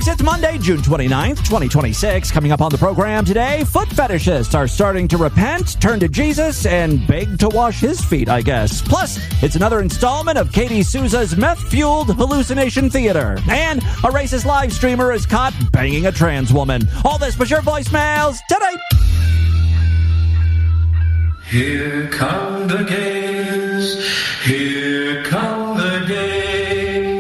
folks. It's Monday, June 29th, 2026. Coming up on the program today, foot fetishists are starting to repent, turn to Jesus, and beg to wash his feet, I guess. Plus, it's another installment of Katie Souza's meth-fueled hallucination theater. And a racist live streamer is caught banging a trans woman. All this but your voicemails today. Here come the gays. Here come the gays.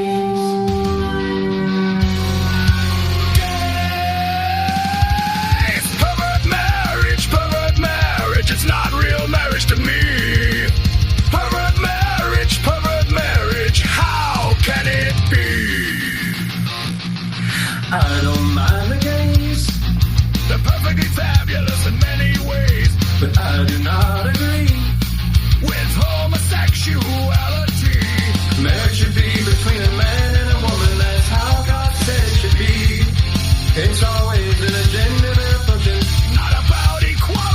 It's not real marriage to me. Pervert marriage, how can it be? I don't mind the gays. They're perfectly fabulous in many ways, but I do not agree with homosexuality. Marriage should be between a man and a woman. That's how God said it should be. It's always an agenda they're pushing, not about equality.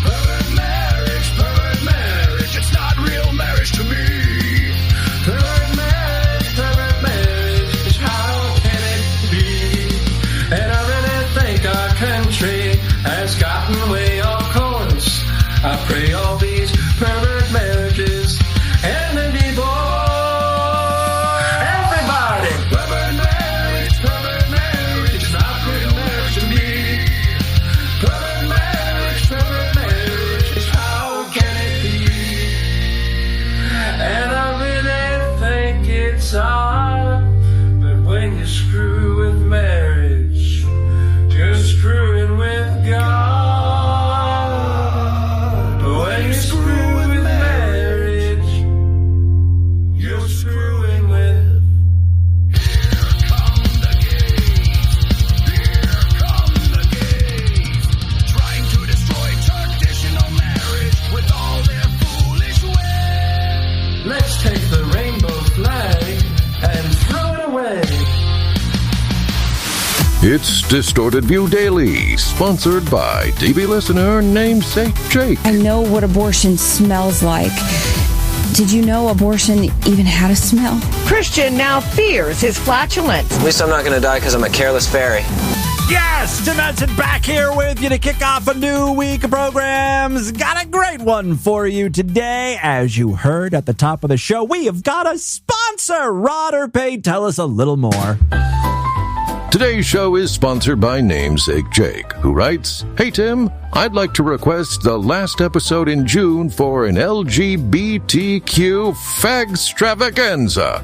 Pervert marriage, it's not real marriage to me. Pervert marriage, how can it be? And I really think our country has gotten way off course. I pray all these pervert marriages and the divorce. Everybody, pervert marriage, it's not real marriage to me. Pervert marriage, how can it be? And I really think it's odd, but when you screw with marriage, you're screwing with God. But when you screw with marriage, you're screwing with. Here come the gays, trying to destroy traditional marriage with all their foolish ways. Let's take the rainbow flag and throw it away. It's Distorted View Daily, sponsored by TV listener namesake Jake. I know what abortion smells like. Did you know abortion even had a smell? Christian now fears his flatulence. At least I'm not going to die because I'm a careless fairy. Yes, Tim Edson back here with you to kick off a new week of programs. Got a great one for you today. As you heard at the top of the show, we have got a sponsor. Rod or Pay, tell us a little more. Today's show is sponsored by namesake Jake, who writes, "Hey Tim, I'd like to request the last episode in June for an LGBTQ fagstravaganza.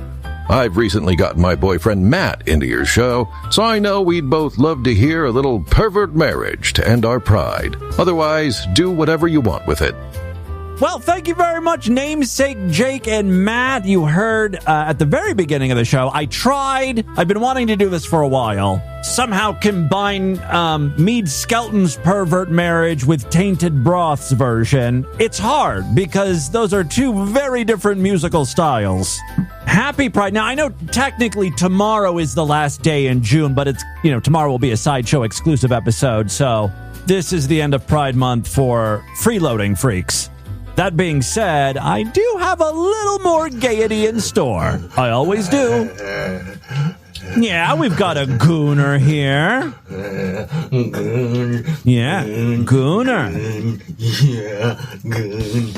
I've recently gotten my boyfriend Matt into your show, so I know we'd both love to hear a little pervert marriage to end our pride. Otherwise, do whatever you want with it." Well, thank you very much, namesake Jake and Matt. You heard at the very beginning of the show, I've been wanting to do this for a while. Somehow combine Meade Skelton's pervert marriage with Tainted Broth's version. It's hard because those are two very different musical styles. Happy Pride. Now, I know technically tomorrow is the last day in June, but it's, tomorrow will be a Sideshow exclusive episode. So this is the end of Pride Month for freeloading freaks. That being said, I do have a little more gaiety in store. I always do. Yeah, we've got a gooner here. Yeah, gooner. Yeah, goon.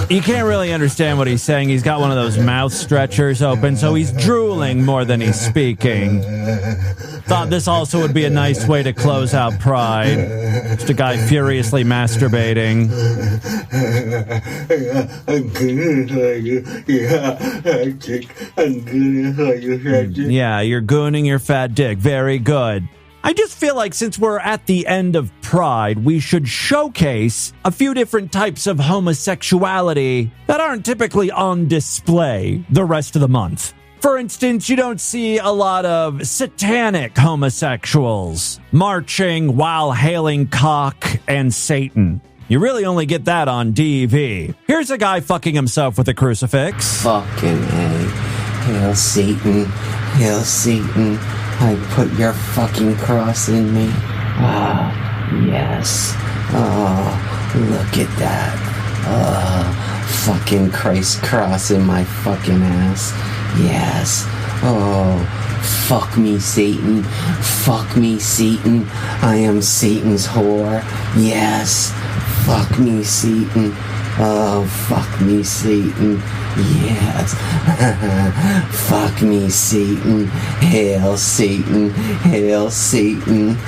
You can't really understand what he's saying. He's got one of those mouth stretchers open, so he's drooling more than he's speaking. Thought this also would be a nice way to close out Pride. Just a guy furiously masturbating. Yeah, you're gooning your fat dick. Very good. I just feel like since we're at the end of Pride, we should showcase a few different types of homosexuality that aren't typically on display the rest of the month. For instance, you don't see a lot of satanic homosexuals marching while hailing cock and Satan. You really only get that on DV. Here's a guy fucking himself with a crucifix. Fucking A. Hail Satan. Hail Satan. I put your fucking cross in me. Ah, yes. Oh, look at that. fucking Christ cross in my fucking ass. Yes. Oh, fuck me, Satan. Fuck me, Satan. I am Satan's whore. Yes. Fuck me, Satan. Oh, fuck me, Satan. Yes. Fuck me, Satan. Hail Satan. Hail Satan.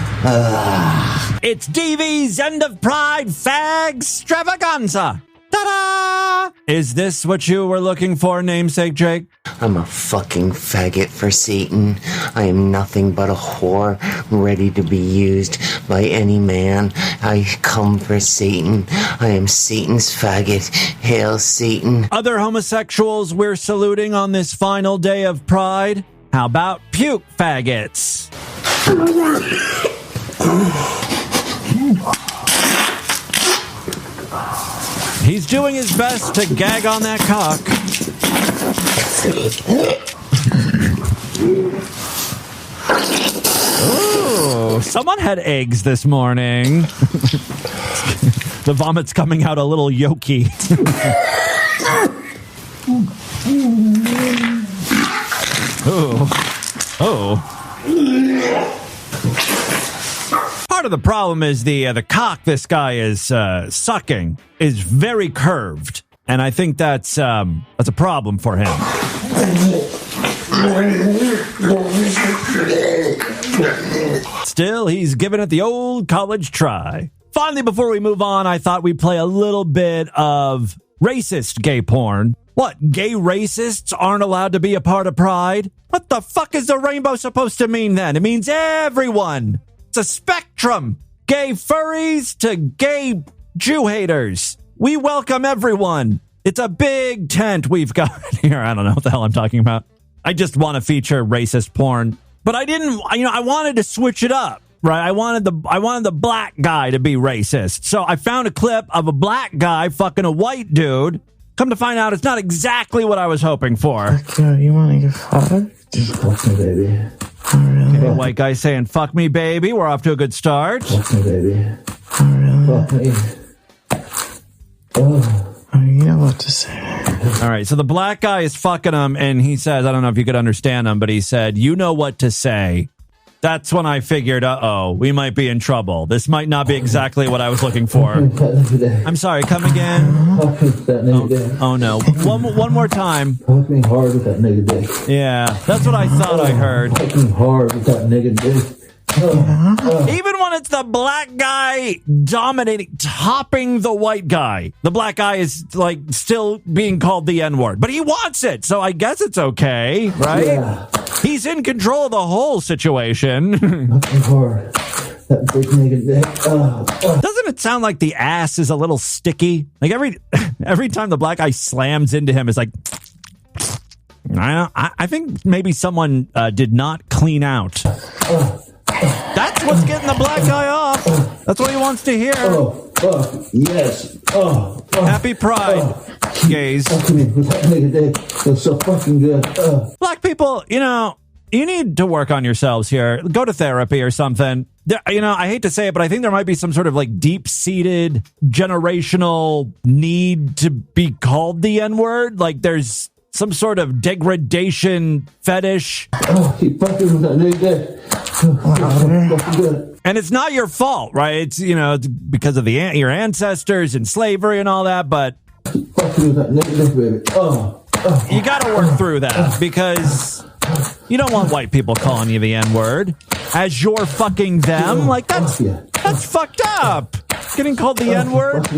It's DV's End of Pride Fag Extravaganza. Ta-da! Is this what you were looking for, namesake Jake? I'm a fucking faggot for Satan. I am nothing but a whore, ready to be used by any man. I come for Satan. I am Satan's faggot. Hail Satan. Other homosexuals we're saluting on this final day of Pride? How about puke faggots? He's doing his best to gag on that cock. Ooh, someone had eggs this morning. The vomit's coming out a little yolky. Oh. Part of the problem is the cock this guy is sucking is very curved, and I think that's a problem for him. Still, he's giving it the old college try. Finally, before we move on, I thought we'd play a little bit of racist gay porn. What, gay racists aren't allowed to be a part of Pride? What the fuck is the rainbow supposed to mean then? It means everyone. It's a spectrum. Gay furries to gay Jew haters. We welcome everyone. It's a big tent we've got here. I don't know what the hell I'm talking about. I just want to feature racist porn. But I didn't, I wanted to switch it up, right? I wanted the black guy to be racist. So I found a clip of a black guy fucking a white dude. Come to find out, it's not exactly what I was hoping for. You want to get fucked? Just fuck me, baby. Okay, the white guy saying, fuck me, baby. We're off to a good start. Fuck me, baby. Fuck me. You know what to say. All right, so the black guy is fucking him, and he says, I don't know if you could understand him, but he said, you know what to say. That's when I figured, we might be in trouble. This might not be exactly what I was looking for. I'm sorry, come again? Oh no. One more time. Fuck me hard with that nigga dick. Yeah, that's what I thought I heard. Fuck me hard with that nigga dick. Even when it's the black guy dominating, topping the white guy, the black guy is like still being called the N-word, but he wants it, so I guess it's okay, right? Yeah. He's in control of the whole situation. Fucking hard. That big nigga dick. Doesn't it sound like the ass is a little sticky? Like every time the black guy slams into him, it's like, I think maybe someone did not clean out. That's what's getting the black guy off. That's what he wants to hear. Yes. Happy Pride, gays. Fuck me with that nigga dick. Feels so fucking good. Black people, you need to work on yourselves here. Go to therapy or something. I hate to say it, but I think there might be some sort of like deep-seated generational need to be called the N-word. Like there's some sort of degradation fetish. Keep fucking with that nigga dick. And it's not your fault, right? It's, it's because of your ancestors and slavery and all that, but you got to work through that because you don't want white people calling you the N-word as you're fucking them. Like, that's fucked up. Getting called the N-word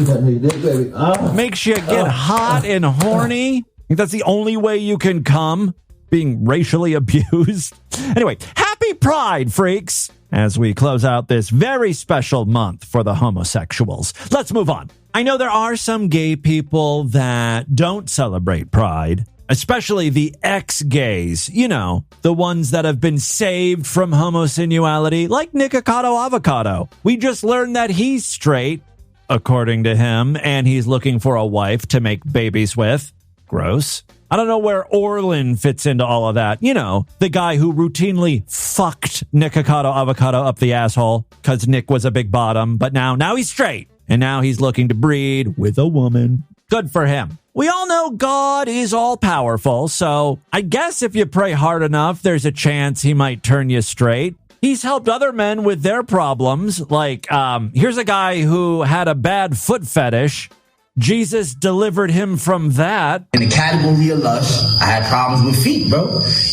makes you get hot and horny. I think that's the only way you can come, being racially abused. Anyway, happy Pride, freaks, as we close out this very special month for the homosexuals. Let's move on. I know there are some gay people that don't celebrate Pride, especially the ex-gays, the ones that have been saved from homosexuality, like Nikocado Avocado. We just learned that he's straight, according to him, and he's looking for a wife to make babies with. Gross. I don't know where Orlin fits into all of that. The guy who routinely fucked Nikocado Avocado up the asshole because Nick was a big bottom, but now he's straight. And now he's looking to breed with a woman. Good for him. We all know God is all-powerful, so I guess if you pray hard enough, there's a chance he might turn you straight. He's helped other men with their problems, like, here's a guy who had a bad foot fetish. Jesus delivered him from that. In the category of lust, I had problems with feet, bro.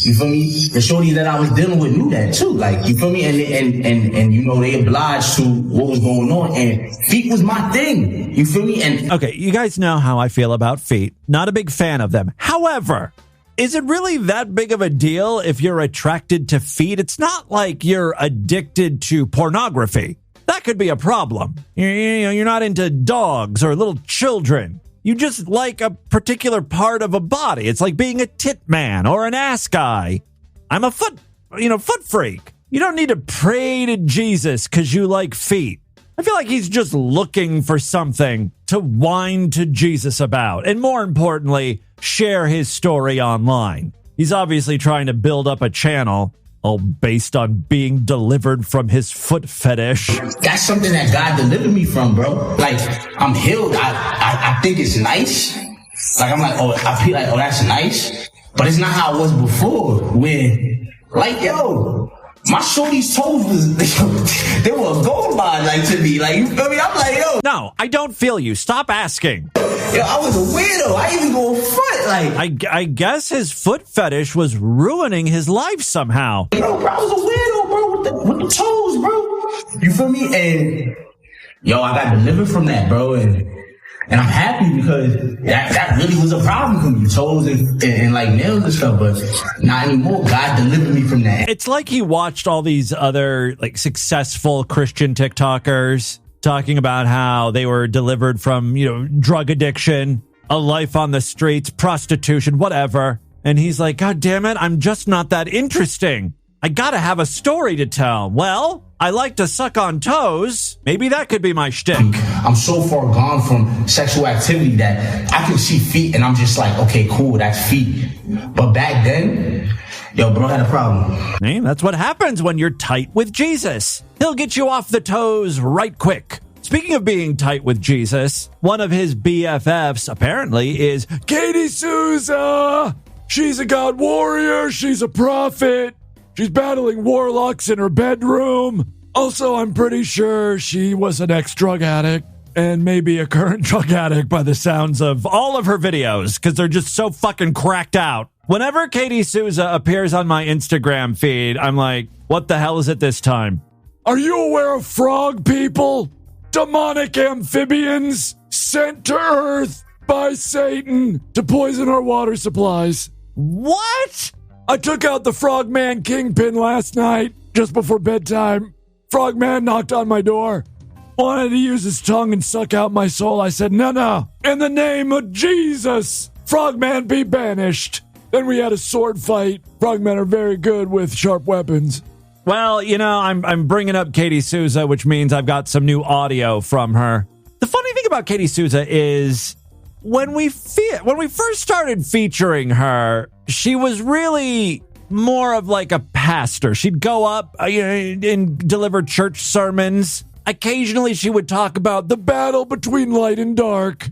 You feel me? The shorties that I was dealing with knew that too. Like, you feel me? And you know, they obliged to what was going on. And feet was my thing. You feel me? And okay, you guys know how I feel about feet. Not a big fan of them. However, is it really that big of a deal if you're attracted to feet? It's not like you're addicted to pornography. That could be a problem. You're not into dogs or little children. You just like a particular part of a body. It's like being a tit man or an ass guy. I'm a foot freak. You don't need to pray to Jesus because you like feet. I feel like he's just looking for something to whine to Jesus about. And more importantly, share his story online. He's obviously trying to build up a channel, all based on being delivered from his foot fetish. that's something that God delivered me from, bro. Like, I'm healed. I think it's nice. Like, I'm like, oh, I feel like, oh, that's nice. But it's not how it was before. Where, like, yo, my shorty's toes they were a gold mine, like, to me. Like, you feel me? I'm like, yo. No, I don't feel you. Stop asking. Yo, I was a weirdo. I even go foot, like. I guess his foot fetish was ruining his life somehow. Yo, bro, I was a weirdo, bro, with the toes, bro. You feel me? And, yo, I got delivered from that, bro. And I'm happy because that really was a problem for me, toes and like nails and stuff, but not anymore. God delivered me from that. It's like he watched all these other like successful Christian TikTokers talking about how they were delivered from, drug addiction, a life on the streets, prostitution, whatever. And he's like, God damn it, I'm just not that interesting. I gotta have a story to tell. Well, I like to suck on toes. Maybe that could be my shtick. I'm so far gone from sexual activity that I can see feet and I'm just like, okay, cool, that's feet. But back then, yo, bro had a problem. Hey, that's what happens when you're tight with Jesus. He'll get you off the toes right quick. Speaking of being tight with Jesus, one of his BFFs apparently is Katie Souza. She's a god warrior. She's a prophet. She's battling warlocks in her bedroom. Also, I'm pretty sure she was an ex-drug addict and maybe a current drug addict by the sounds of all of her videos because they're just so fucking cracked out. Whenever Katie Souza appears on my Instagram feed, I'm like, what the hell is it this time? Are you aware of frog people? Demonic amphibians sent to Earth by Satan to poison our water supplies. What? I took out the Frogman Kingpin last night, just before bedtime. Frogman knocked on my door. Wanted to use his tongue and suck out my soul. I said, no. In the name of Jesus, Frogman be banished. Then we had a sword fight. Frogmen are very good with sharp weapons. Well, I'm bringing up Katie Souza, which means I've got some new audio from her. The funny thing about Katie Souza is when we first started featuring her, she was really more of like a pastor. She'd go up and deliver church sermons. Occasionally she would talk about the battle between light and dark.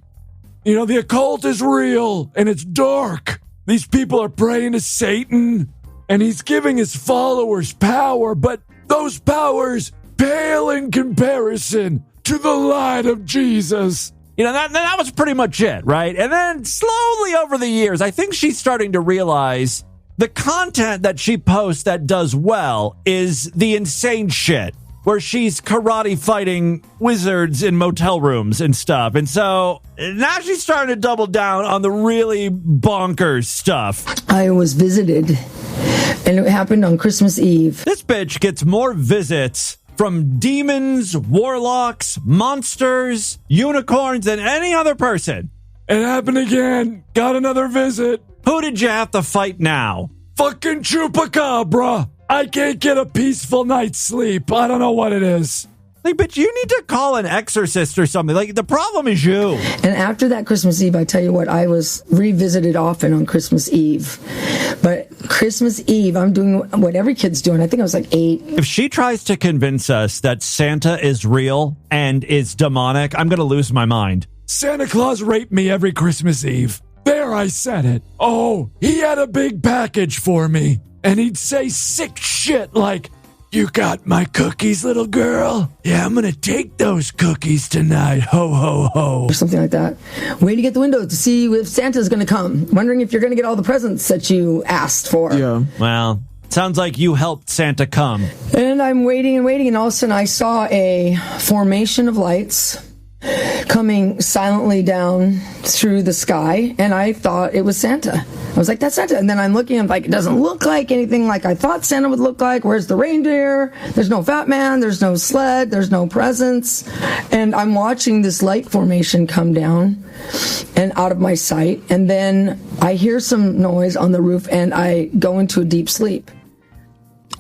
The occult is real and it's dark. These people are praying to Satan and he's giving his followers power, but those powers pale in comparison to the light of Jesus. That was pretty much it, right? And then slowly over the years, I think she's starting to realize the content that she posts that does well is the insane shit, where she's karate fighting wizards in motel rooms and stuff. And so now she's starting to double down on the really bonkers stuff. I was visited, and it happened on Christmas Eve. This bitch gets more visits from demons, warlocks, monsters, unicorns, than any other person. It happened again. Got another visit. Who did you have to fight now? Fucking Chupacabra. I can't get a peaceful night's sleep. I don't know what it is. Like, bitch, you need to call an exorcist or something. Like, the problem is you. And after that Christmas Eve, I tell you what, I was revisited often on Christmas Eve. But Christmas Eve, I'm doing what every kid's doing. I think I was like 8. If she tries to convince us that Santa is real and is demonic, I'm going to lose my mind. Santa Claus raped me every Christmas Eve. There, I said it. Oh, he had a big package for me. And he'd say sick shit like, "You got my cookies, little girl? Yeah, I'm gonna take those cookies tonight. Ho, ho, ho." Or something like that. Waiting at the window to see if Santa's going to come. Wondering if you're going to get all the presents that you asked for. Yeah. Well, sounds like you helped Santa come. And I'm waiting, and all of a sudden I saw a formation of lights coming silently down through the sky, and I thought it was Santa. I was like, that's Santa. And then I'm looking, I'm like, it doesn't look like anything like I thought Santa would look like. Where's the reindeer? There's no fat man. There's no sled. There's no presents. And I'm watching this light formation come down and out of my sight. And then I hear some noise on the roof, and I go into a deep sleep.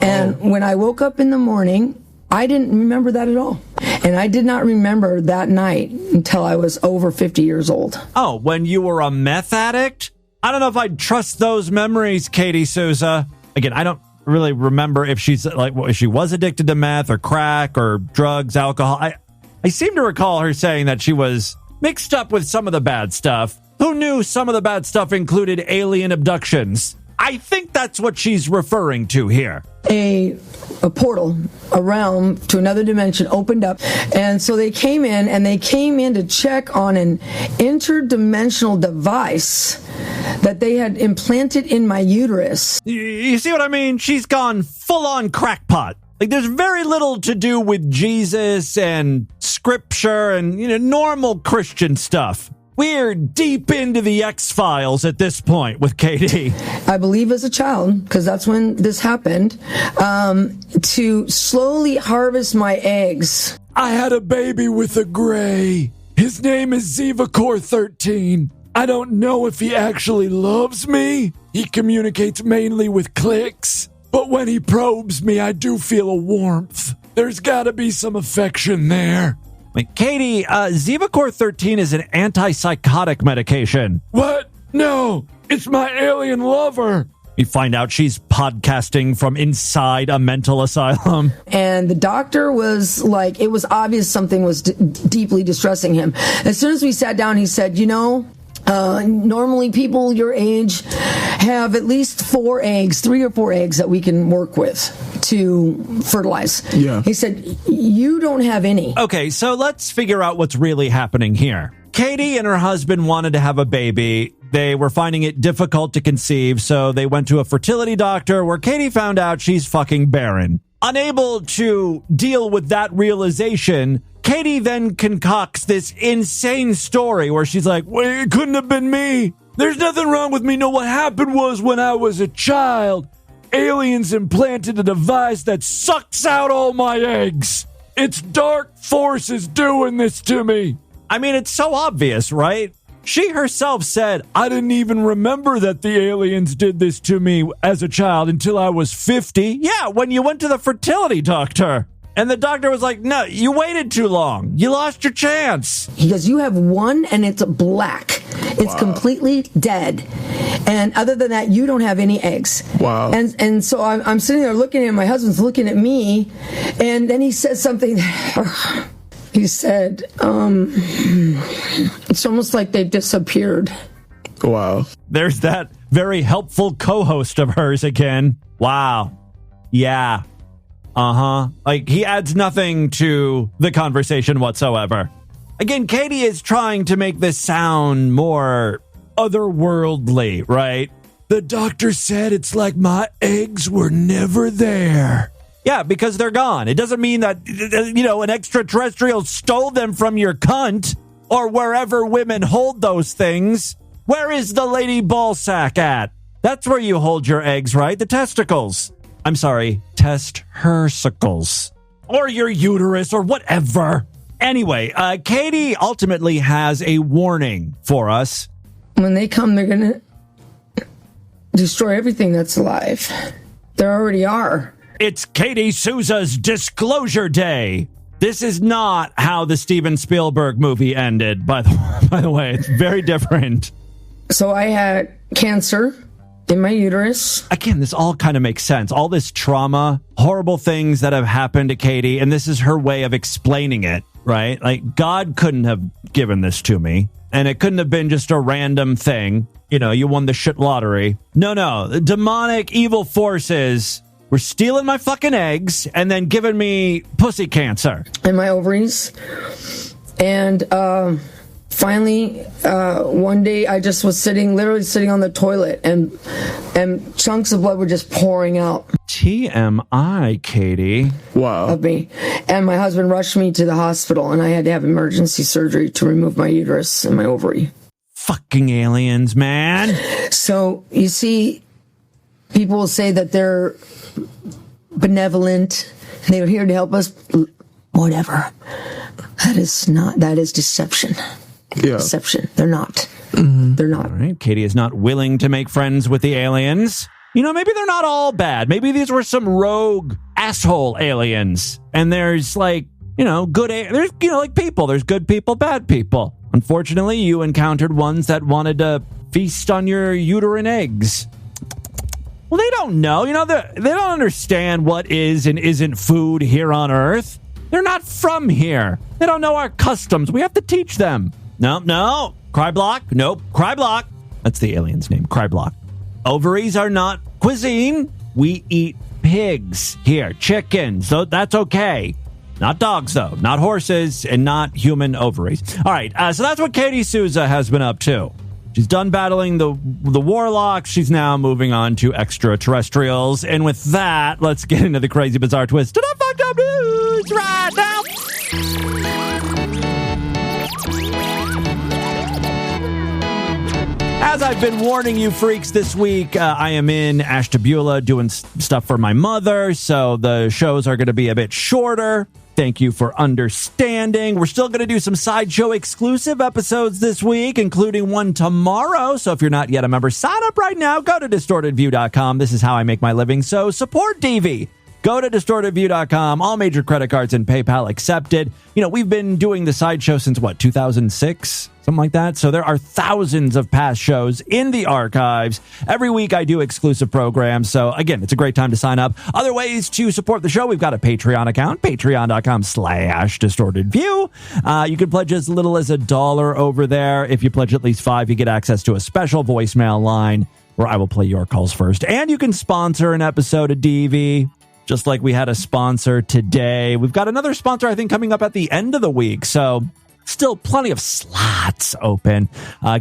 And when I woke up in the morning, I didn't remember that at all. And I did not remember that night until I was over 50 years old. Oh, when you were a meth addict? I don't know if I'd trust those memories, Katie Souza. Again, I don't really remember if she's like, if she was addicted to meth or crack or drugs, alcohol. I seem to recall her saying that she was mixed up with some of the bad stuff. Who knew some of the bad stuff included alien abductions? I think that's what she's referring to here. A portal, a realm to another dimension opened up. And so they came in to check on an interdimensional device that they had implanted in my uterus. You see what I mean? She's gone full-on crackpot. Like, there's very little to do with Jesus and scripture and, normal Christian stuff. We're deep into the X-Files at this point with Katie. I believe as a child, because that's when this happened, to slowly harvest my eggs. I had a baby with a gray. His name is Zivacor 13. I don't know if he actually loves me. He communicates mainly with clicks. But when he probes me, I do feel a warmth. There's gotta be some affection there. Katie, Zivacor 13 is an antipsychotic medication. What? No, it's my alien lover. You find out she's podcasting from inside a mental asylum. And the doctor was like, it was obvious something was deeply distressing him. As soon as we sat down, he said, normally people your age have at least 3 or 4 eggs that we can work with to fertilize. Yeah. He said, you don't have any. Okay, so let's figure out what's really happening here. Katie and her husband wanted to have a baby. They were finding it difficult to conceive, so they went to a fertility doctor where Katie found out she's fucking barren. Unable to deal with that realization, Katie then concocts this insane story where she's like, well, it couldn't have been me. There's nothing wrong with me. No, what happened was when I was a child, aliens implanted a device that sucks out all my eggs. It's dark forces doing this to me. I mean, it's so obvious, right? She herself said, I didn't even remember that the aliens did this to me as a child until I was 50. Yeah, when you went to the fertility doctor. And the doctor was like, no, you waited too long. You lost your chance. He goes, you have one and it's black. It's completely dead. And other than that, you don't have any eggs. Wow. And so I'm sitting there looking at my husband's looking at me. And then he says something. He said, it's almost like they've disappeared. Wow. There's that very helpful co-host of hers again. Wow. Yeah. Uh-huh. Like, he adds nothing to the conversation whatsoever. Again, Katie is trying to make this sound more otherworldly, right? The doctor said it's like my eggs were never there. Yeah, because they're gone. It doesn't mean that, an extraterrestrial stole them from your cunt or wherever women hold those things. Where is the lady ball sack at? That's where you hold your eggs, right? The testicles. I'm sorry, test-her-sicles. Or your uterus or whatever. Anyway, Katie ultimately has a warning for us. When they come, they're going to destroy everything that's alive. There already are. It's Katie Souza's Disclosure Day. This is not how the Steven Spielberg movie ended, by the way. It's very different. So I had cancer in my uterus. Again, this all kind of makes sense. All this trauma, horrible things that have happened to Katie, and this is her way of explaining it. right? Like, God couldn't have given this to me, and it couldn't have been just a random thing. You know, you won the shit lottery. No. The demonic evil forces were stealing my fucking eggs and then giving me pussy cancer. In my ovaries. And finally, one day I just was literally sitting on the toilet, and chunks of blood were just pouring out. TMI, Katie. Wow. Of me. And my husband rushed me to the hospital, and I had to have emergency surgery to remove my uterus and my ovary. Fucking aliens, man. So, you see, people will say that they're benevolent, and they're here to help us. Whatever. That is deception. Yeah. Deception. They're not. They're not. All right. Katie is not willing to make friends with the aliens. You know, maybe they're not all bad. Maybe these were some rogue asshole aliens. And there's like, there's, like people. There's good people, bad people. Unfortunately, you encountered ones that wanted to feast on your uterine eggs. Well, they don't know. They don't understand what is and isn't food here on Earth. They're not from here. They don't know our customs. We have to teach them. No. Cryblock? Nope. Cryblock. That's the alien's name. Cryblock. Ovaries are not cuisine. We eat pigs here. Chickens. So that's okay. Not dogs, though. Not horses and not human ovaries. All right. So that's what Katie Souza has been up to. She's done battling the warlocks. She's now moving on to extraterrestrials. And with that, let's get into the crazy, bizarre twist. Ta-da, fucked up news right now. As I've been warning you freaks this week, I am in Ashtabula doing stuff for my mother, so the shows are going to be a bit shorter. Thank you for understanding. We're still going to do some Sideshow exclusive episodes this week, including one tomorrow. So if you're not yet a member, sign up right now. Go to distortedview.com. This is how I make my living, so support DV. Go to distortedview.com. All major credit cards and PayPal accepted. We've been doing the Sideshow since, 2006? Something like that. So there are thousands of past shows in the archives. Every week I do exclusive programs. So again, it's a great time to sign up. Other ways to support the show. We've got a Patreon account, patreon.com/distortedview. You can pledge as little as $1 over there. If you pledge at least $5, you get access to a special voicemail line where I will play your calls first. And you can sponsor an episode of DV. Just like we had a sponsor today. We've got another sponsor, I think, coming up at the end of the week. So still plenty of slots open.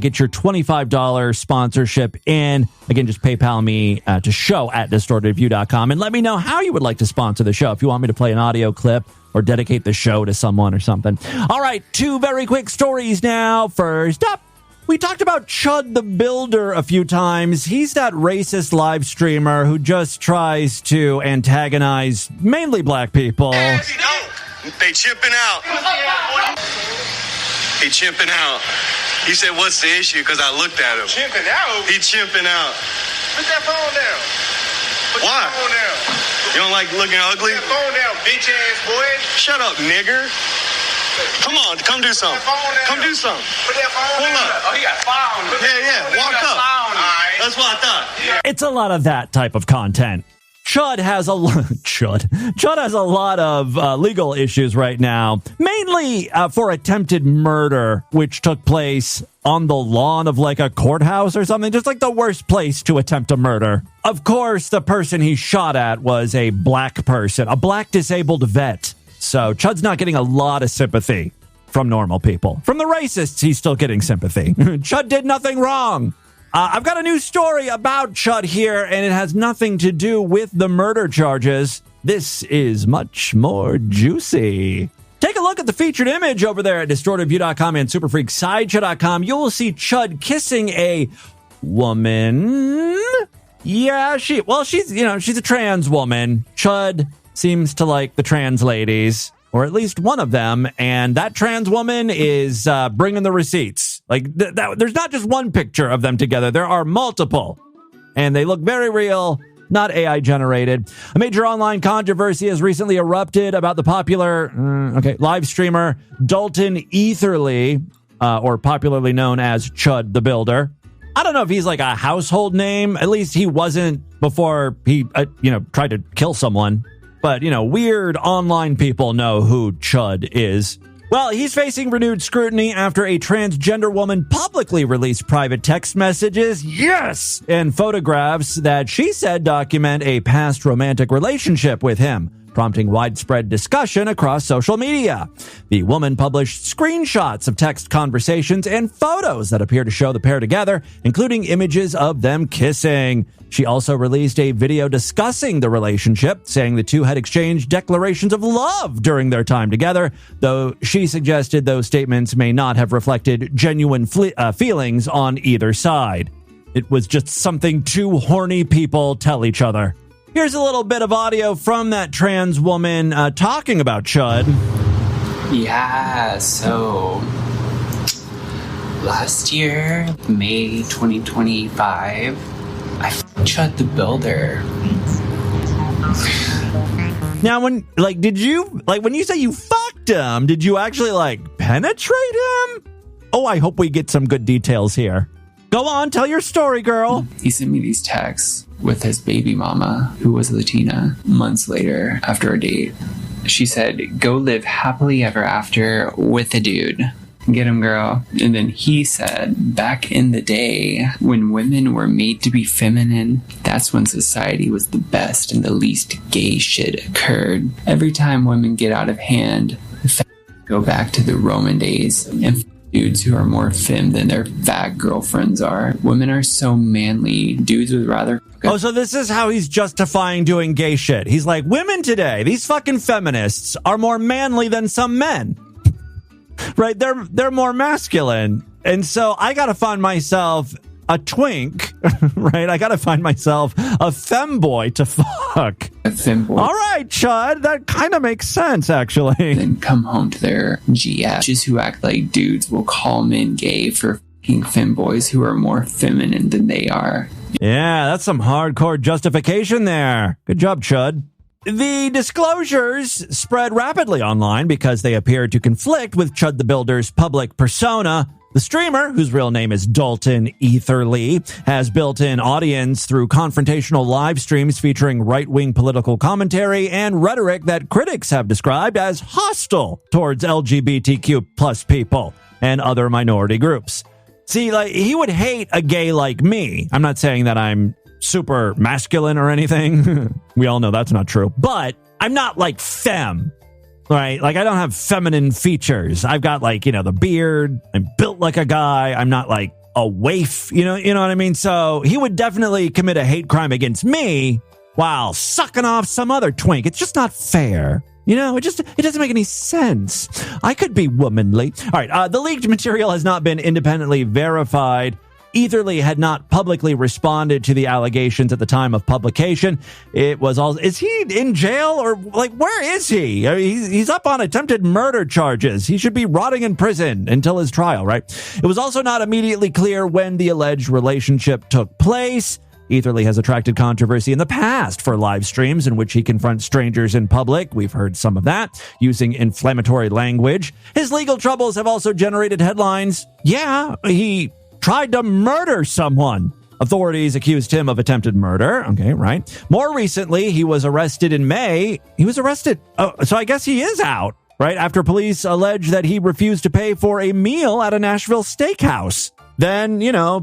Get your $25 sponsorship in. Again, just PayPal me to show@distortedview.com and let me know how you would like to sponsor the show. If you want me to play an audio clip or dedicate the show to someone or something. All right, 2 very quick stories now. First up, we talked about Chud the Builder a few times. He's that racist live streamer who just tries to antagonize mainly black people. They chipping out. He chimping out. He said, "What's the issue?" Because I looked at him. Chimping out? He chimping out. Put that phone down. Why? Phone down. You don't like looking ugly? Put that phone down, bitch ass boy. Shut up, nigger. Come on, come do something. Come do something. Put that phone down. Pull up. Oh, he got phone. Yeah. Walk up. All right. That's what I thought. Yeah. It's a lot of that type of content. Chud has a lot of legal issues right now, mainly for attempted murder, which took place on the lawn of like a courthouse or something, just like the worst place to attempt a murder. Of course, the person he shot at was a black person, a black disabled vet. So Chud's not getting a lot of sympathy from normal people. From the racists, he's still getting sympathy. Chud did nothing wrong. I've got a new story about Chud here, and it has nothing to do with the murder charges. This is much more juicy. Take a look at the featured image over there at distortedview.com and superfreaksideshow.com. You will see Chud kissing a woman. Yeah, she's a trans woman. Chud seems to like the trans ladies, or at least one of them, and that trans woman is bringing the receipts. Like, there's not just one picture of them together. There are multiple, and they look very real, not AI generated. A major online controversy has recently erupted about the popular live streamer Dalton Etherly, or popularly known as Chud the Builder. I don't know if he's like a household name. At least he wasn't before he, tried to kill someone. But, weird online people know who Chud is. Well, he's facing renewed scrutiny after a transgender woman publicly released private text messages, yes, and photographs that she said document a past romantic relationship with him, prompting widespread discussion across social media. The woman published screenshots of text conversations and photos that appear to show the pair together, including images of them kissing. She also released a video discussing the relationship, saying the two had exchanged declarations of love during their time together, though she suggested those statements may not have reflected genuine feelings on either side. It was just something two horny people tell each other. Here's a little bit of audio from that trans woman talking about Chud. Yeah, so last year, May 2025, I Chud the Builder. Now, when you say you fucked him, did you actually penetrate him? Oh, I hope we get some good details here. Go on, tell your story, girl. He sent me these texts with his baby mama, who was Latina, months later after a date. She said, "Go live happily ever after with a dude. Get him, girl." And then he said, back in the day, when women were made to be feminine, that's when society was the best and the least gay shit occurred. Every time women get out of hand, go back to the Roman days and dudes who are more femme than their fat girlfriends are. Women are so manly. Dudes would rather... Oh, so this is how he's justifying doing gay shit. He's like, women today, these fucking feminists, are more manly than some men. Right? They're more masculine. And so I gotta find myself a twink, right? I gotta find myself a femboy to fuck. A femboy. All right, Chud, that kind of makes sense, actually. Then come home to their GFs who act like dudes will call men gay for fucking femboys who are more feminine than they are. Yeah, that's some hardcore justification there. Good job, Chud. The disclosures spread rapidly online because they appeared to conflict with Chud the Builder's public persona. The streamer, whose real name is Dalton Etherly, has built-in audience through confrontational live streams featuring right-wing political commentary and rhetoric that critics have described as hostile towards LGBTQ plus people and other minority groups. See, he would hate a gay like me. I'm not saying that I'm super masculine or anything. We all know that's not true. But I'm not femme. Right? I don't have feminine features. I've got the beard. I'm built like a guy. I'm not a waif. You know what I mean? So he would definitely commit a hate crime against me while sucking off some other twink. It's just not fair. It doesn't make any sense. I could be womanly. All right. The leaked material has not been independently verified. Etherly had not publicly responded to the allegations at the time of publication. Is he in jail or where is he? He's up on attempted murder charges. He should be rotting in prison until his trial, right? It was also not immediately clear when the alleged relationship took place. Etherly has attracted controversy in the past for live streams in which he confronts strangers in public. We've heard some of that, using inflammatory language. His legal troubles have also generated headlines. Yeah, he tried to murder someone. Authorities accused him of attempted murder. Okay, right. More recently, he was arrested in May. He was arrested. Oh, so I guess he is out, right? After police allege that he refused to pay for a meal at a Nashville steakhouse. Then,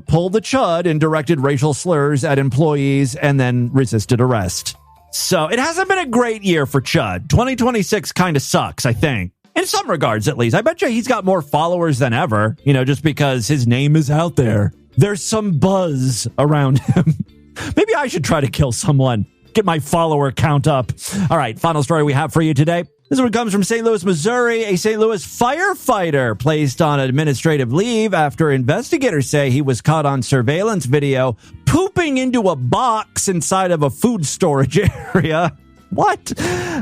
pulled the chud and directed racial slurs at employees and then resisted arrest. So it hasn't been a great year for Chud. 2026 kind of sucks, I think. In some regards, at least. I bet you he's got more followers than ever, just because his name is out there. There's some buzz around him. Maybe I should try to kill someone. Get my follower count up. All right, final story we have for you today. This one comes from St. Louis, Missouri. A St. Louis firefighter placed on administrative leave after investigators say he was caught on surveillance video pooping into a box inside of a food storage area. What?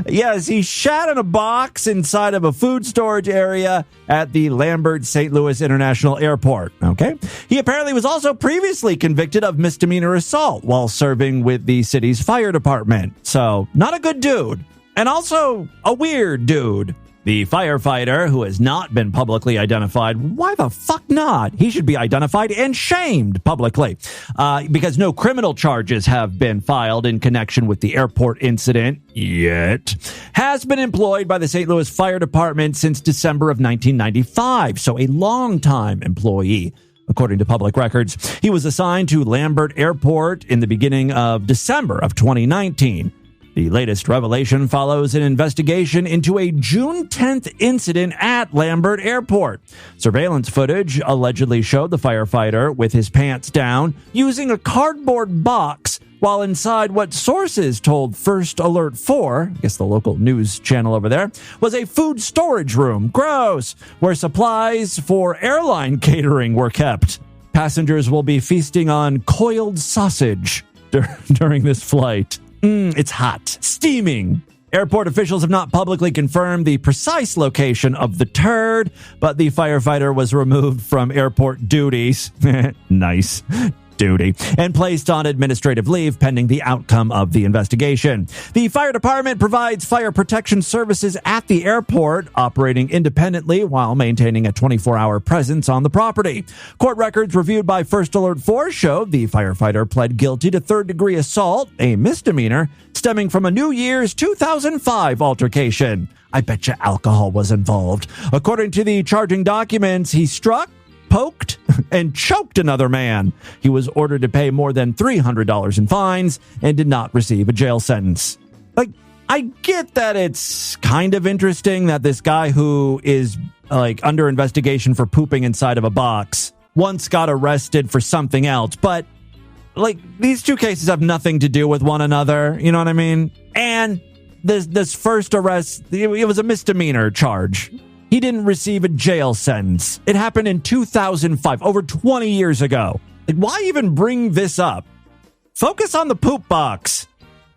Yes, he shat in a box inside of a food storage area at the Lambert St. Louis International Airport. Okay. He apparently was also previously convicted of misdemeanor assault while serving with the city's fire department. So, not a good dude. And also a weird dude. The firefighter, who has not been publicly identified, why the fuck not? He should be identified and shamed publicly because no criminal charges have been filed in connection with the airport incident yet, has been employed by the St. Louis Fire Department since December of 1995, so a long-time employee. According to public records, he was assigned to Lambert Airport in the beginning of December of 2019. The latest revelation follows an investigation into a June 10th incident at Lambert Airport. Surveillance footage allegedly showed the firefighter with his pants down using a cardboard box while inside what sources told First Alert 4, I guess the local news channel over there, was a food storage room, gross, where supplies for airline catering were kept. Passengers will be feasting on coiled sausage during this flight. It's hot. Steaming. Airport officials have not publicly confirmed the precise location of the turd, but the firefighter was removed from airport duties. Nice. Duty and placed on administrative leave pending the outcome of the investigation. The fire department provides fire protection services at the airport, operating independently while maintaining a 24-hour presence on the property. Court records reviewed by First Alert 4 showed the firefighter pled guilty to third-degree assault, a misdemeanor, stemming from a New Year's 2005 altercation. I bet you alcohol was involved. According to the charging documents, he struck, poked, and choked another man. He was ordered to pay more than $300 in fines and did not receive a jail sentence. Like, I get that it's kind of interesting that this guy who is under investigation for pooping inside of a box once got arrested for something else, but these two cases have nothing to do with one another, you know what I mean? And this first arrest, it was a misdemeanor charge. He didn't receive a jail sentence. It happened in 2005, over 20 years ago. Why even bring this up? Focus on the poop box.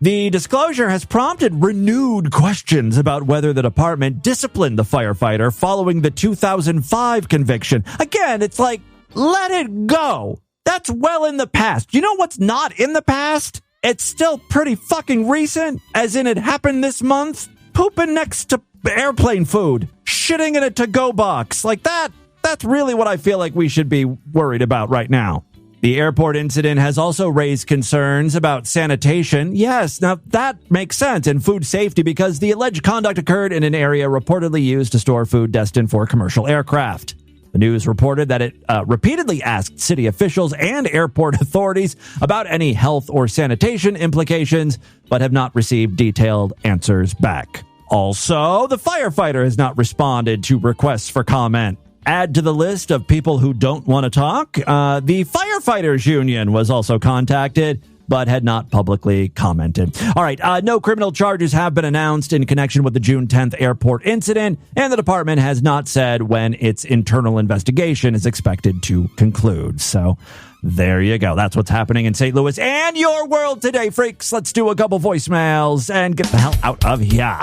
The disclosure has prompted renewed questions about whether the department disciplined the firefighter following the 2005 conviction. Again, it's like, let it go. That's well in the past. You know what's not in the past? It's still pretty fucking recent, as in it happened this month. Pooping next to airplane food, shitting in a to-go box. That's really what I feel like we should be worried about right now. The airport incident has also raised concerns about sanitation. Yes, now that makes sense, and food safety because the alleged conduct occurred in an area reportedly used to store food destined for commercial aircraft. The news reported that it repeatedly asked city officials and airport authorities about any health or sanitation implications, but have not received detailed answers back. Also, the firefighter has not responded to requests for comment. Add to the list of people who don't want to talk, the Firefighters Union was also contacted, but had not publicly commented. All right, no criminal charges have been announced in connection with the June 10th airport incident, and the department has not said when its internal investigation is expected to conclude. So there you go. That's what's happening in St. Louis and your world today, freaks. Let's do a couple voicemails and get the hell out of here.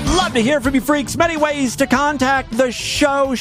Love to hear from you, freaks. Many ways to contact the show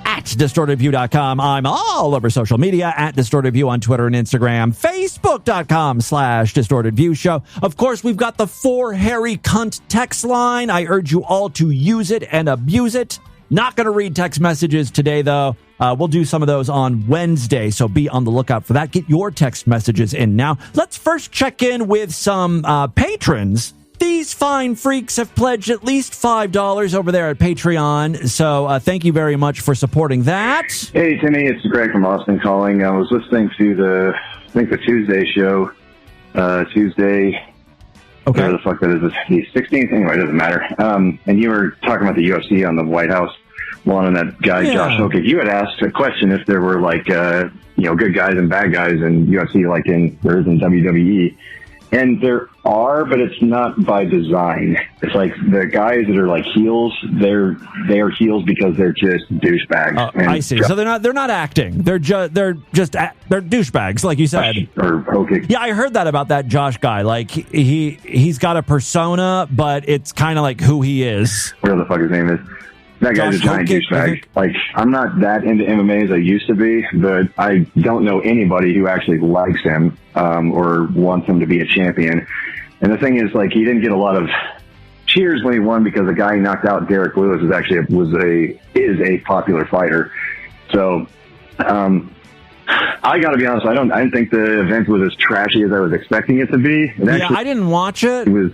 at distortedview.com. I'm all over social media at distortedview on Twitter and Instagram, facebook.com/distortedviewshow. Of course, we've got the 4 hairy cunt text line. I urge you all to use it and abuse it. Not going to read text messages today, though. We'll do some of those on Wednesday, so be on the lookout for that. Get your text messages in now. Let's first check in with some patrons. These fine freaks have pledged at least $5 over there at Patreon, so thank you very much for supporting that. Hey, Timmy, it's Greg from Austin calling. I was listening to the Tuesday show, Tuesday, okay. Whatever the fuck that is, the 16th, anyway, it doesn't matter. And you were talking about the UFC on the White House lawn and that guy, Josh Hokic. You had asked a question if there were, good guys and bad guys in UFC like there is in WWE. And there are, but it's not by design. It's like the guys that are like heels, they are heels because they're just douchebags. I see. So they're not acting. They're douchebags, like you said. Or okay. Yeah, I heard that about that Josh guy. Like he's got a persona, but it's kind of like who he is. Whatever the fuck his name is. That guy's a giant douchebag. Like, I'm not that into MMA as I used to be, but I don't know anybody who actually likes him or wants him to be a champion. And the thing is, like, he didn't get a lot of Cheers when he won because the guy he knocked out, Derek Lewis, is a popular fighter. So, I got to be honest. I didn't think the event was as trashy as I was expecting it to be. I didn't watch it. It was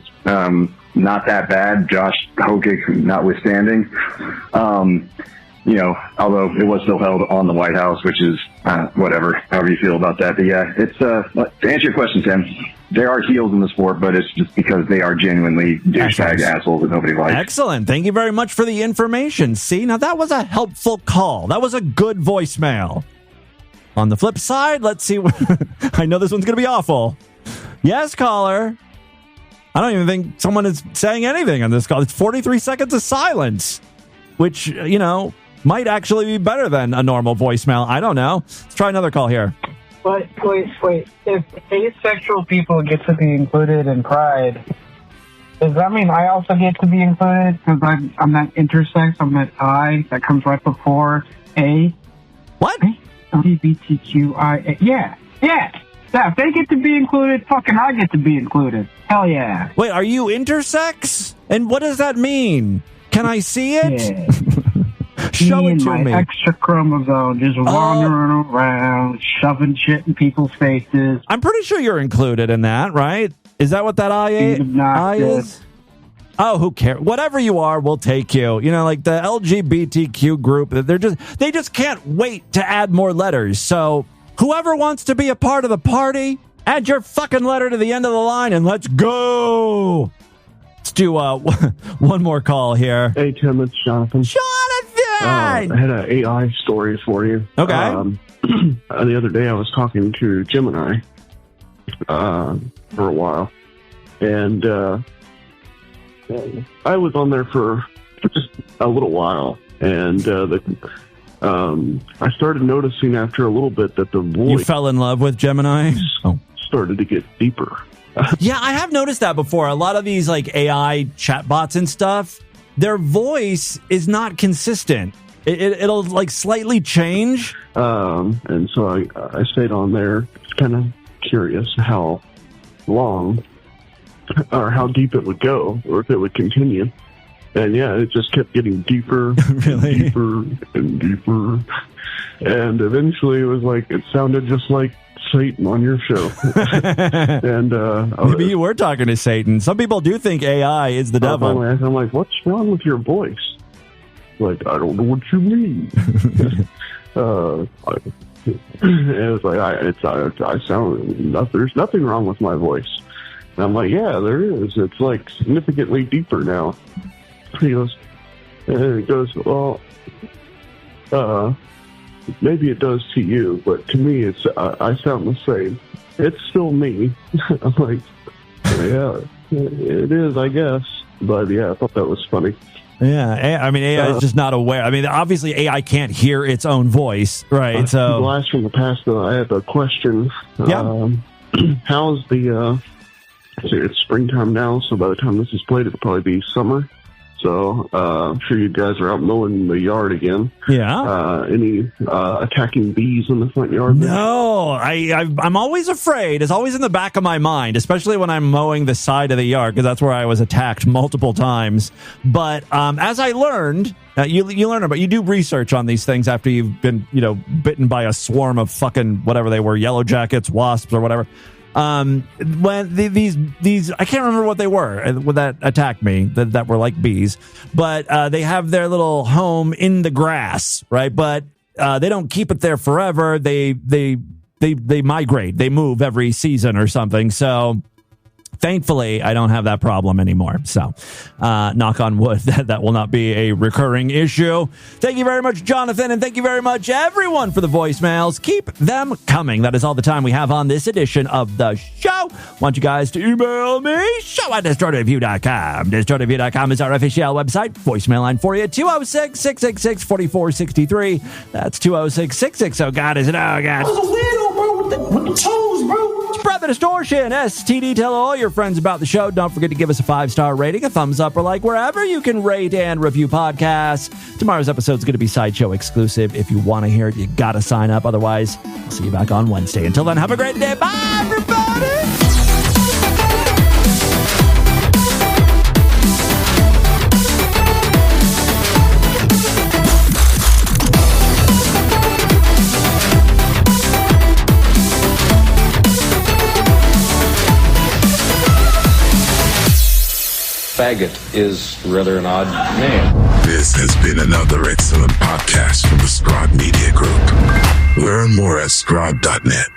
not that bad. Josh Hokic notwithstanding. Although it was still held on the White House, which is whatever, however you feel about that. But yeah, it's to answer your question, Tim. There are heels in the sport, but it's just because they are genuinely douchebag assholes that nobody likes. Excellent. Thank you very much for the information. See, now that was a helpful call. That was a good voicemail. On the flip side, let's see. I know this one's going to be awful. Yes, caller. I don't even think someone is saying anything on this call. It's 43 seconds of silence, which, might actually be better than a normal voicemail. I don't know. Let's try another call here. But wait. If asexual people get to be included in Pride, does that mean I also get to be included? Because I'm that intersex, I'm that I that comes right before A. What? LGBTQIA. Yeah. If they get to be included, fucking I get to be included. Hell yeah. Wait, are you intersex? And what does that mean? Can I see it? Yeah. Show it to my me. Extra chromosome just wandering around, shoving shit in people's faces. I'm pretty sure you're included in that, right? Is that what that I is? Oh, who cares? Whatever you are, we'll take you. Like the LGBTQ group, they just can't wait to add more letters. So whoever wants to be a part of the party, add your fucking letter to the end of the line and let's go. Let's do one more call here. Hey, Tim, it's Jonathan. I had an AI story for you. Okay. The other day I was talking to Gemini for a while, and I was on there for just a little while, and I started noticing after a little bit that the voice... You fell in love with Gemini? Started to get deeper. Yeah, I have noticed that before. A lot of these like AI chatbots and stuff, their voice is not consistent. It'll like slightly change. And so I stayed on there, kind of curious how long or how deep it would go, or if it would continue. And yeah, it just kept getting deeper, really? Deeper and deeper. And eventually it was like, it sounded just like Satan on your show. And maybe you were talking to Satan. Some people do think AI is the devil. I'm like, what's wrong with your voice? Like, I don't know what you mean. It was like, I sound, there's nothing wrong with my voice. And I'm like, yeah, there is. It's like significantly deeper now. He goes, well, maybe it does to you, but to me, it's I sound the same. It's still me. I'm like, yeah, it is, I guess. But yeah, I thought that was funny. Yeah, I mean, AI is just not aware. I mean, obviously, AI can't hear its own voice, right? So, blast from the past, though, I had a question. Yeah. How's the? It's springtime now, so by the time this is played, it'll probably be summer. So I'm sure you guys are out mowing the yard again. Yeah. Any attacking bees in the front yard? No, I'm always afraid. It's always in the back of my mind, especially when I'm mowing the side of the yard, because that's where I was attacked multiple times. But as I learned, you learn about, you do research on these things after you've been, bitten by a swarm of fucking whatever they were, yellow jackets, wasps, or whatever. When these I can't remember what they were that attacked me that were like bees, but they have their little home in the grass, right? But they don't keep it there forever. They migrate. They move every season or something. So thankfully, I don't have that problem anymore. So, knock on wood, that will not be a recurring issue. Thank you very much, Jonathan, and thank you very much, everyone, for the voicemails. Keep them coming. That is all the time we have on this edition of the show. Want you guys to email me, show@distortedview.com. Distortedview.com is our official website. Voicemail line for you, 206-666-4463. That's 206-660. Oh, God, is it? Oh, God. I was a weirdo, bro, with the toes, bro. Spread the distortion. STD. Tell all your friends about the show. Don't forget to give us a 5-star rating, a thumbs up, or like wherever you can rate and review podcasts. Tomorrow's episode is going to be Sideshow exclusive. If you want to hear it, you got to sign up. Otherwise, I'll see you back on Wednesday. Until then, have a great day. Bye, everybody. faggot is rather an odd name. This has been another excellent podcast from the Scribe Media Group. Learn more at scribe.net.